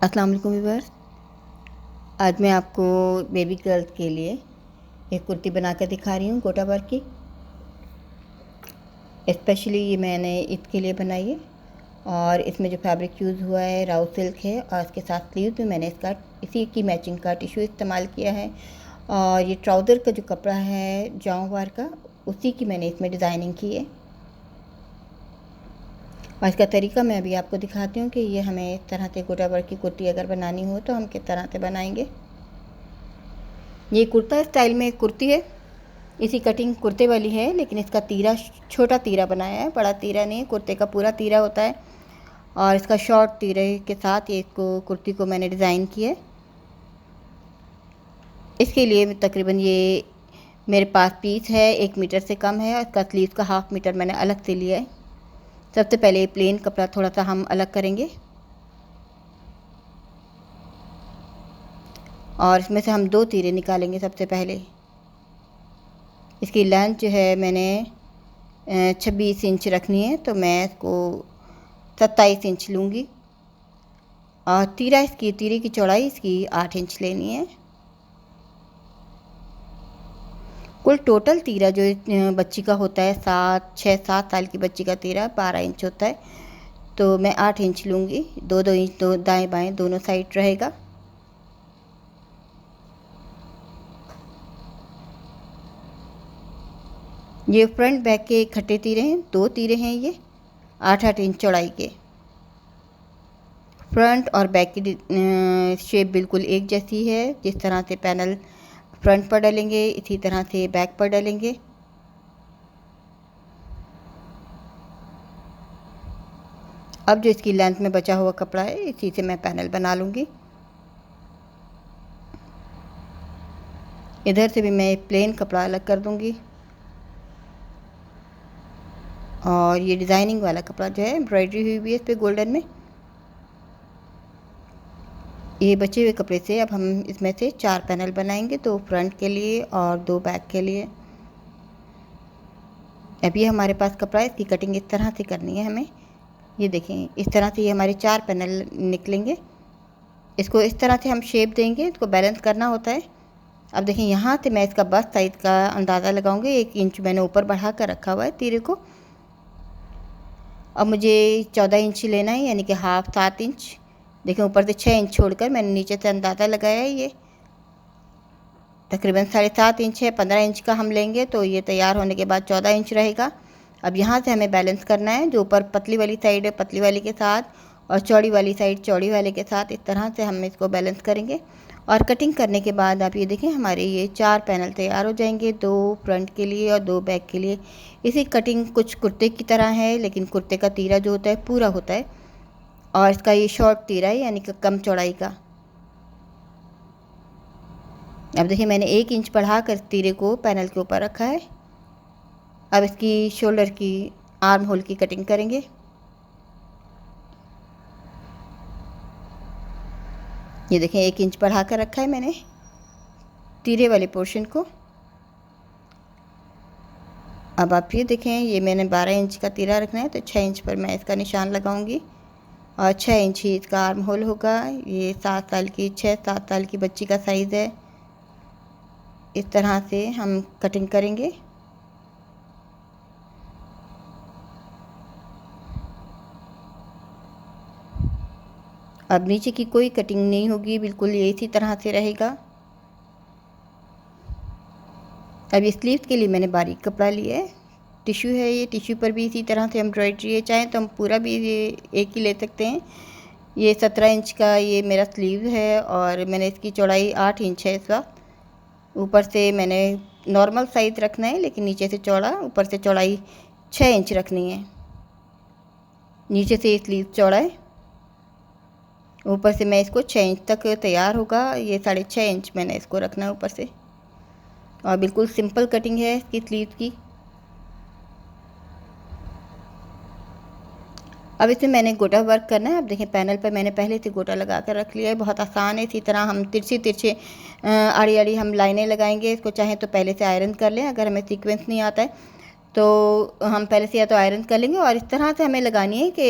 अस्सलाम वालेकुम व्यूअर्स। आज मैं आपको बेबी गर्ल्स के लिए एक कुर्ती बनाकर दिखा रही हूँ गोटा वर्क की। स्पेशली ये मैंने ईद के लिए बनाई है और इसमें जो फैब्रिक यूज़ हुआ है राउ सिल्क है और इसके साथ स्लीव्स में मैंने इसका इसी की मैचिंग का टिश्यू इस्तेमाल किया है। और ये ट्राउज़र का जो कपड़ा है जाऊँवार का, उसी की मैंने इसमें डिज़ाइनिंग की है। और इसका तरीका मैं अभी आपको दिखाती हूँ कि ये हमें इस तरह से गोटा वर्क की कुर्ती अगर बनानी हो तो हम किस तरह से बनाएंगे। ये कुर्ता स्टाइल में एक कुर्ती है, इसी कटिंग कुर्ते वाली है, लेकिन इसका तीरा छोटा तीरा बनाया है, बड़ा तीरा नहीं, कुर्ते का पूरा तीरा होता है। और इसका शॉर्ट तीरे के साथ ये कुर्ती को मैंने डिज़ाइन किया है। इसके लिए तकरीबन ये मेरे पास पीस है 1 मीटर से कम है और इसका स्लीव का 1/2 मीटर मैंने अलग से लिया है। सबसे पहले प्लेन कपड़ा थोड़ा सा हम अलग करेंगे और इसमें से हम 2 तीरे निकालेंगे। सबसे पहले इसकी लेंथ जो है मैंने 26 इंच रखनी है, तो मैं इसको 27 इंच लूँगी। और तीरे की चौड़ाई इसकी 8 इंच लेनी है। कुल टोटल तीरा जो बच्ची का होता है 6-7 साल की बच्ची का तीरा 12 इंच होता है, तो मैं 8 इंच लूँगी। 2-2 इंच दो दाएं बाएं दोनों साइड रहेगा। ये फ्रंट बैक के इकट्ठे तीरे हैं, 2 तीरे हैं ये 8-8 इंच चौड़ाई के। फ्रंट और बैक की शेप बिल्कुल एक जैसी है। जिस तरह से पैनल फ्रंट पर डालेंगे इसी तरह से बैक पर डालेंगे। अब जो इसकी लेंथ में बचा हुआ कपड़ा है इसी से मैं पैनल बना लूँगी। इधर से भी मैं प्लेन कपड़ा अलग कर दूँगी और ये डिज़ाइनिंग वाला कपड़ा जो है एम्ब्रॉयडरी हुई हुई है इस पर गोल्डन में। ये बचे हुए कपड़े से अब हम इसमें से 4 पैनल बनाएंगे, 2 फ्रंट के लिए और 2 बैक के लिए। अब ये हमारे पास कपड़ा है, इसकी कटिंग इस तरह से करनी है हमें। ये देखें इस तरह से ये हमारे 4 पैनल निकलेंगे। इसको इस तरह से हम शेप देंगे, इसको बैलेंस करना होता है। अब देखें यहाँ से मैं इसका बस्ट साइज़ का अंदाज़ा लगाऊंगी। 1 इंच मैंने ऊपर बढ़ा कर रखा हुआ है तीरे को। अब मुझे 14 इंच लेना है, यानी कि हाफ 7 इंच। देखें ऊपर से 6 इंच छोड़कर मैंने नीचे से अंदाज़ा लगाया है। ये तकरीबन 7.5 इंच है। 15 इंच का हम लेंगे तो ये तैयार होने के बाद 14 इंच रहेगा। अब यहाँ से हमें बैलेंस करना है, जो ऊपर पतली वाली साइड है पतली वाली के साथ और चौड़ी वाली साइड चौड़ी वाले के साथ, इस तरह से हम इसको बैलेंस करेंगे। और कटिंग करने के बाद आप ये देखें हमारे ये 4 पैनल तैयार हो जाएंगे, 2 फ्रंट के लिए और 2 बैक के लिए। इसी कटिंग कुछ कुर्ते की तरह है, लेकिन कुर्ते का तीरा जो होता है पूरा होता है और इसका ये शॉर्ट तीरा है, यानी कि कम चौड़ाई का। अब देखिए मैंने 1 इंच बढ़ाकर तीरे को पैनल के ऊपर रखा है। अब इसकी शोल्डर की आर्म होल की कटिंग करेंगे। ये देखें 1 इंच बढ़ा कर रखा है मैंने तीरे वाले पोर्शन को। अब आप ये देखें ये मैंने 12 इंच का तीरा रखना है, तो 6 इंच पर मैं इसका निशान लगाऊंगी और 6 इंच ही इसका आर्म होल होगा। ये 6-7 साल की बच्ची का साइज़ है। इस तरह से हम कटिंग करेंगे। अब नीचे की कोई कटिंग नहीं होगी, बिल्कुल ये इसी तरह से रहेगा। अब ये स्लीव्स के लिए मैंने बारीक कपड़ा लिया है, टिश्यू है ये, टिश्यू पर भी इसी तरह से एम्ब्रॉयडरी है। चाहे तो हम पूरा भी ये एक ही ले सकते हैं। ये 17 इंच का ये मेरा स्लीव है और मैंने इसकी चौड़ाई 8 इंच है इस वक्त। ऊपर से मैंने नॉर्मल साइज़ रखना है, लेकिन नीचे से चौड़ा, ऊपर से चौड़ाई 6 इंच रखनी है। नीचे से ये स्लीव चौड़ा है, ऊपर से मैं इसको 6 इंच तक तैयार होगा। ये 6.5 इंच मैंने इसको रखना है ऊपर से। और बिल्कुल सिंपल कटिंग है इसकी स्लीव की। अब इसमें मैंने गोटा वर्क करना है। अब देखें पैनल पर मैंने पहले से गोटा लगा कर रख लिया है, बहुत आसान है। इसी तरह हम तिरछे आड़ी आड़ी हम लाइनें लगाएंगे। इसको चाहें तो पहले से आयरन कर लें, अगर हमें सीक्वेंस नहीं आता है तो हम पहले से या तो आयरन कर लेंगे। और इस तरह से हमें लगानी है कि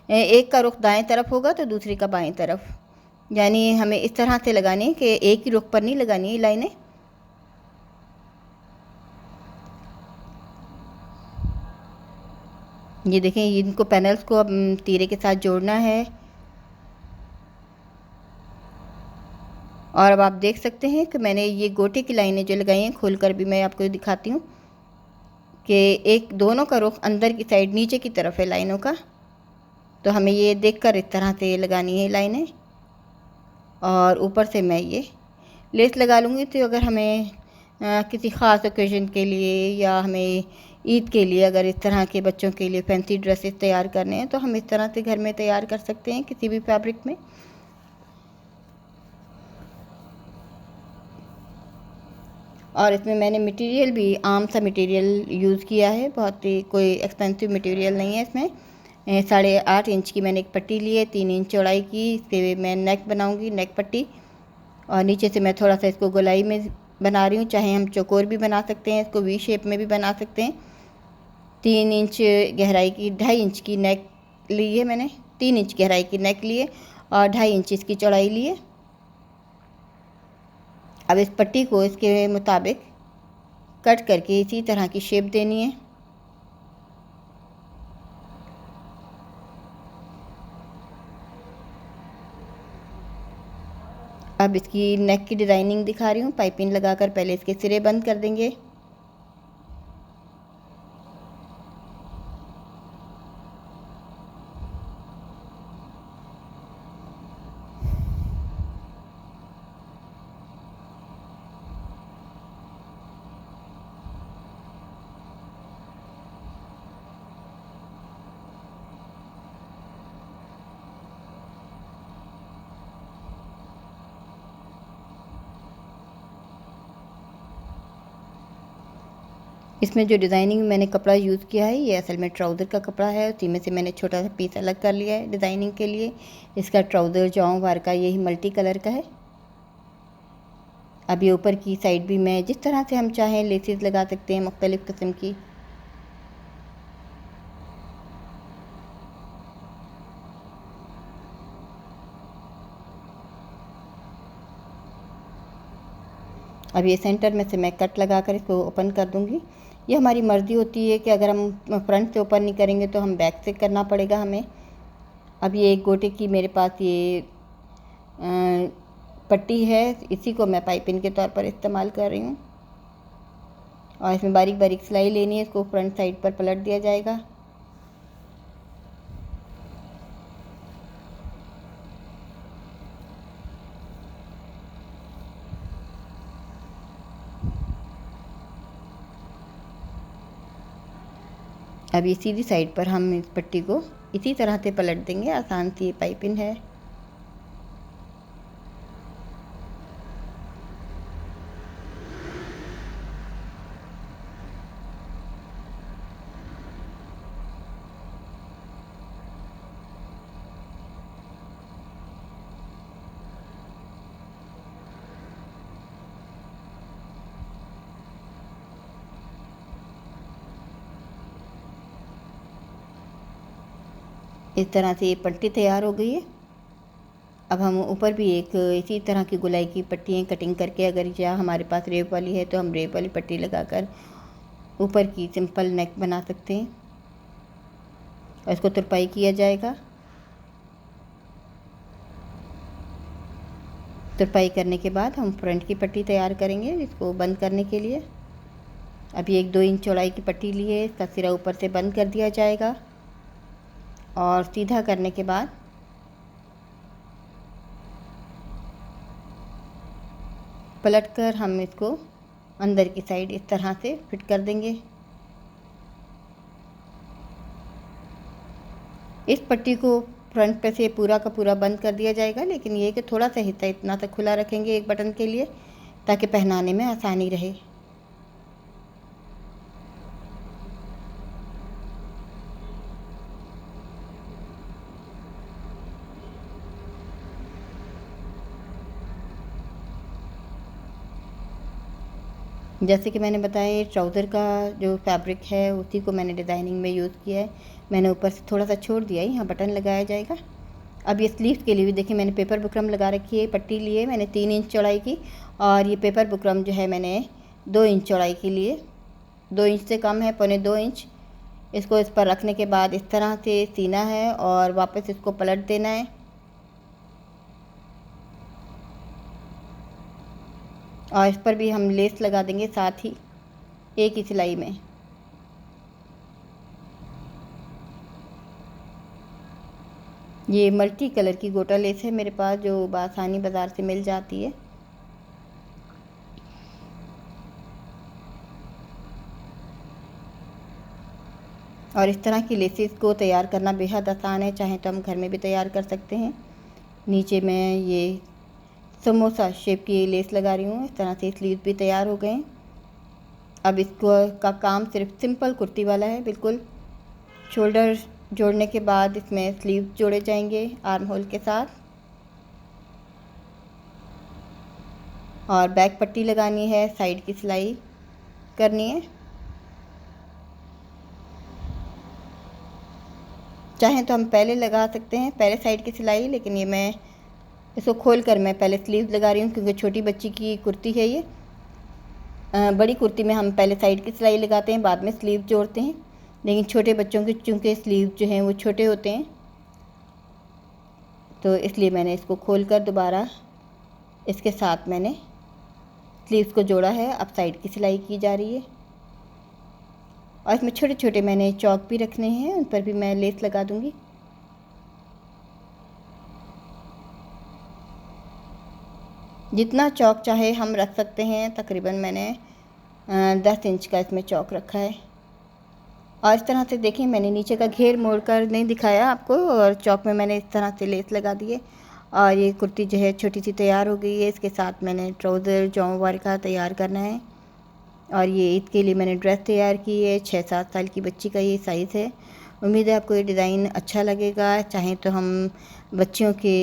एक का रुख दाएं तरफ होगा तो दूसरी का बाएं तरफ। यानी हमें इस तरह से लगानी है कि एक ही रुख पर नहीं लगानी है लाइनें। ये देखें, इनको पैनल्स को अब तीरे के साथ जोड़ना है। और अब आप देख सकते हैं कि मैंने ये गोटे की लाइनें जो लगाई हैं, खोलकर भी मैं आपको दिखाती हूँ कि एक दोनों का रुख अंदर की साइड नीचे की तरफ है लाइनों का। तो हमें ये देखकर इस तरह से लगानी है लाइनें। और ऊपर से मैं ये लेस लगा लूँगी। तो अगर हमें किसी ख़ास ओकेज़न के लिए या हमें ईद के लिए अगर इस तरह के बच्चों के लिए फैंसी ड्रेसेस तैयार करने हैं तो हम इस तरह से घर में तैयार कर सकते हैं किसी भी फैब्रिक में। और इसमें मैंने मटेरियल भी आम सा मटेरियल यूज़ किया है, बहुत ही कोई एक्सपेंसिव मटेरियल नहीं है इसमें। 8.5 इंच की मैंने एक पट्टी ली है, 3 इंच चौड़ाई की। इसके मैं नेक बनाऊंगी, नेक पट्टी। और नीचे से मैं थोड़ा सा इसको गोलाई में बना रही हूँ। चाहे हम चौकोर भी बना सकते हैं, इसको वी शेप में भी बना सकते हैं। 3 इंच गहराई की 2.5 इंच की नेक ली है मैंने, 3 इंच गहराई की नेक ली है और 2.5 इंच इसकी चौड़ाई ली है। अब इस पट्टी को इसके मुताबिक कट करके इसी तरह की शेप देनी है। अब इसकी नेक की डिज़ाइनिंग दिखा रही हूँ। पाइपिंग लगाकर पहले इसके सिरे बंद कर देंगे। इसमें जो डिज़ाइनिंग मैंने कपड़ा यूज़ किया है ये असल में ट्राउज़र का कपड़ा है। उसी में से मैंने छोटा सा पीस अलग कर लिया है डिज़ाइनिंग के लिए। इसका ट्राउज़र जॉं वार का यही मल्टी कलर का है। अब ये ऊपर की साइड भी मैं जिस तरह से हम चाहें लेसेस लगा सकते हैं मुख्तलिफ़ किस्म की। अब ये सेंटर में से मैं कट लगा कर इसको ओपन कर दूँगी। ये हमारी मर्ज़ी होती है कि अगर हम फ्रंट से ओपन नहीं करेंगे तो हम बैक से करना पड़ेगा हमें। अब ये एक गोटे की मेरे पास ये पट्टी है, इसी को मैं पाइपिंग के तौर पर इस्तेमाल कर रही हूँ। और इसमें बारीक बारीक सिलाई लेनी है। इसको फ्रंट साइड पर पलट दिया जाएगा। अब ये सीधी साइड पर हम इस पट्टी को इसी तरह से पलट देंगे। आसान सी पाइपिंग है। इस तरह से ये पट्टी तैयार हो गई है। अब हम ऊपर भी एक इसी तरह की गोलाई की पट्टियाँ कटिंग करके, अगर या हमारे पास रेप वाली है तो हम रेप वाली पट्टी लगाकर ऊपर की सिंपल नेक बना सकते हैं। और इसको तुरपाई किया जाएगा। तुरपाई करने के बाद हम फ्रंट की पट्टी तैयार करेंगे इसको बंद करने के लिए। अभी एक 2 इंच चौड़ाई की पट्टी ली है, इसका सिरा ऊपर से बंद कर दिया जाएगा। और सीधा करने के बाद पलटकर हम इसको अंदर की साइड इस तरह से फिट कर देंगे। इस पट्टी को फ्रंट पे से पूरा का पूरा बंद कर दिया जाएगा, लेकिन ये कि थोड़ा सा हिस्सा इतना सा खुला रखेंगे एक बटन के लिए, ताकि पहनाने में आसानी रहे। जैसे कि मैंने बताया, ये ट्राउज़र का जो फैब्रिक है उसी को मैंने डिज़ाइनिंग में यूज़ किया है। मैंने ऊपर से थोड़ा सा छोड़ दिया है, यहाँ बटन लगाया जाएगा। अब ये स्लीव्स के लिए भी देखिए मैंने पेपर बुकरम लगा रखी है, पट्टी ली है मैंने 3 इंच चौड़ाई की, और ये पेपर बुकरम जो है मैंने 2 इंच चौड़ाई की लिए, 2 इंच से कम है, पौने 2 इंच। इसको इस पर रखने के बाद इस तरह से सीना है और वापस इसको पलट देना है, और इस पर भी हम लेस लगा देंगे साथ ही एक ही सिलाई में। ये मल्टी कलर की गोटा लेस है मेरे पास, जो आसानी बाज़ार से मिल जाती है। और इस तरह की लेसेस को तैयार करना बेहद आसान है, चाहे तो हम घर में भी तैयार कर सकते हैं। नीचे मैं ये समोसा शेप की लेस लगा रही हूँ, इस तरह से स्लीव भी तैयार हो गए। अब इसको का काम सिर्फ सिंपल कुर्ती वाला है बिल्कुल। शोल्डर जोड़ने के बाद इसमें स्लीव जोड़े जाएंगे आर्म होल के साथ, और बैक पट्टी लगानी है, साइड की सिलाई करनी है। चाहें तो हम पहले लगा सकते हैं पहले साइड की सिलाई, लेकिन ये मैं इसको खोल कर मैं पहले स्लीव लगा रही हूँ, क्योंकि छोटी बच्ची की कुर्ती है ये। बड़ी कुर्ती में हम पहले साइड की सिलाई लगाते हैं, बाद में स्लीव जोड़ते हैं, लेकिन छोटे बच्चों के चूँकि स्लीव जो हैं वो छोटे होते हैं, तो इसलिए मैंने इसको खोल कर दोबारा इसके साथ मैंने स्लीव्स को जोड़ा है। अब साइड की सिलाई की जा रही है, और इसमें छोटे छोटे मैंने चौक भी रखने हैं, उन पर भी मैं लेस लगा दूँगी। जितना चौक चाहे हम रख सकते हैं, तकरीबन मैंने 10 इंच का इसमें चौक रखा है। और इस तरह से देखिए मैंने नीचे का घेर मोड़ कर नहीं दिखाया आपको, और चौक में मैंने इस तरह से लेस लगा दिए, और ये कुर्ती जो है छोटी सी तैयार हो गई है। इसके साथ मैंने ट्राउज़र जॉं वर्क का तैयार करना है, और ये ईद के लिए मैंने ड्रेस तैयार की है। 6-7 साल की बच्ची का ये साइज़ है। उम्मीद है आपको ये डिज़ाइन अच्छा लगेगा। चाहें तो हम बच्चियों के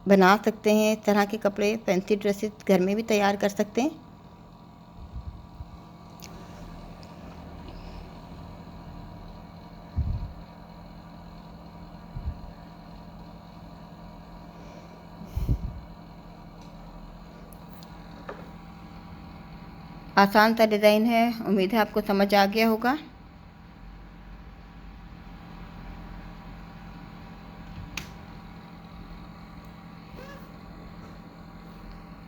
बना सकते हैं इस तरह के कपड़े, फैंसी ड्रेसेस घर में भी तैयार कर सकते हैं। आसान सा डिज़ाइन है, उम्मीद है आपको समझ आ गया होगा।